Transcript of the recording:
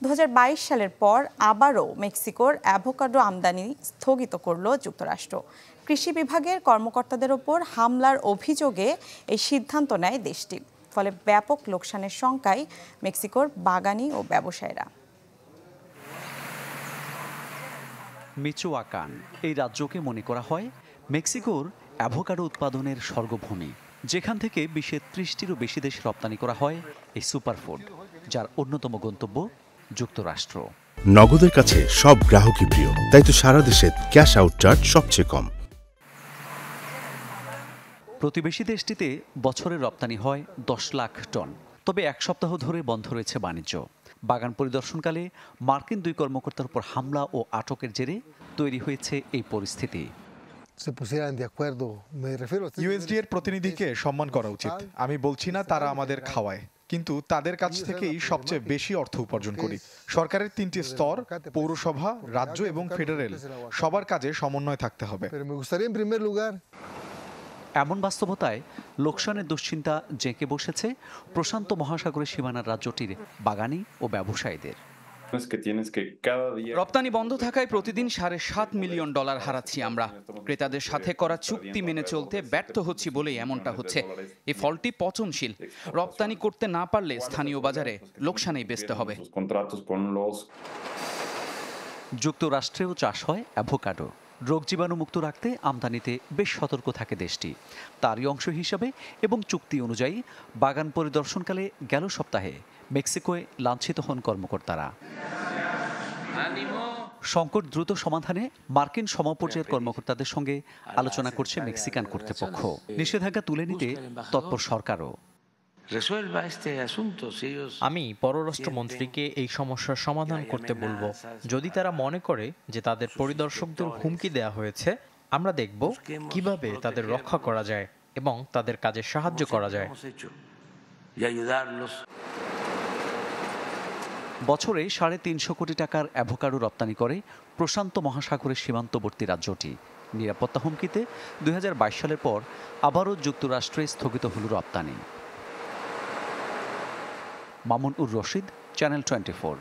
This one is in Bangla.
2022 সালের পর আবারও মেক্সিকোর অ্যাভোকাডো আমদানি স্থগিত করল যুক্তরাষ্ট্র। কৃষি বিভাগের কর্মকর্তাদের ওপর হামলার অভিযোগে এই সিদ্ধান্ত নেয় দেশটি। ফলে ব্যাপক লোকসানের শঙ্কায় মেক্সিকোর বাগানি ও ব্যবসায়ীরা। মিচোয়াকান এই রাজ্যকে মনে করা হয় মেক্সিকোর অ্যাভোকাডো উৎপাদনের স্বর্গভূমি, যেখান থেকে বিশ্বের 30টিরও বেশি দেশে রপ্তানি করা হয় এই সুপারফুড, যার অন্যতম গন্তব্য যুক্তরাষ্ট্র। নগদের কাছে সব গ্রাহকই প্রিয়, তাই তো সারা দেশে ক্যাশ আউট চার্জ সবচেয়ে কম। প্রতিবেশী দেশটিতে বছরে রপ্তানি হয় 10 লাখ টন। তবে এক সপ্তাহ ধরে বন্ধ রয়েছে বাণিজ্য। বাগান পরিদর্শনকালে মার্কিন 2 কর্মকর্তার উপর হামলা ও আটকের জেরে তৈরি হয়েছে এই পরিস্থিতি। ইউএসডি এর প্রতিনিধিকে সম্মান করা উচিত। আমি বলছি না তারা আমাদের খাওয়ায়, কিন্তু তাদের কাছ থেকেই সবচেয়ে বেশি অর্থ উপার্জন করি। সরকারের 3টি স্তর, পৌরসভা, রাজ্য এবং ফেডারেল, সবার কাজে সমন্বয় থাকতে হবে। এমন বাস্তবতায় লোকসানের দুশ্চিন্তা জেঁকে বসেছে প্রশান্ত মহাসাগরের সীমানার রাজ্যটির বাগানি ও ব্যবসায়ীদের। রপ্তানি বন্ধ থাকায় প্রতিদিন $7.5 মিলিয়ন হারাচ্ছি আমরা। ক্রেতাদের সাথে করা চুক্তি মেনে চলতে ব্যর্থ হচ্ছি বলেই এমনটা হচ্ছে। এই ফলটি পচনশীল। রপ্তানি করতে না পারলে স্থানীয় বাজারে লোকসানেই বেচতে হবে। যুক্তরাষ্ট্রেও চাষ হয় অ্যাভোকাডো। রোগ জীবাণুমুক্ত রাখতে আমদানিতে বেশ সতর্ক থাকে দেশটি। তারই অংশ হিসাবে এবং চুক্তি অনুযায়ী বাগান পরিদর্শনকালে গেল সপ্তাহে মেক্সিকোয় লাঞ্ছিত হন কর্মকর্তারা। সংকট দ্রুত সমাধানে মার্কিন সমপর্যায়ের কর্মকর্তাদের সঙ্গে আলোচনা করছে মেক্সিকান কর্তৃপক্ষ। নিষেধাজ্ঞা তুলে নিতে তৎপর সরকারও। আমি পররাষ্ট্রমন্ত্রীকে এই সমস্যার সমাধান করতে বলবো। যদি তারা মনে করে যে তাদের পরিদর্শকদের হুমকি দেওয়া হয়েছে, আমরা দেখব কিভাবে তাদের রক্ষা করা যায় এবং তাদের কাজে সাহায্য করা যায়। বছরে 350 কোটি টাকার অ্যাভোকাডো রপ্তানি করে প্রশান্ত মহাসাগরের সীমান্তবর্তী রাজ্যটি। নিরাপত্তা হুমকিতে 2022 সালের পর আবারও যুক্তরাষ্ট্রে স্থগিত হল রপ্তানি। মামুন উর রশিদ, চ্যানেল 24।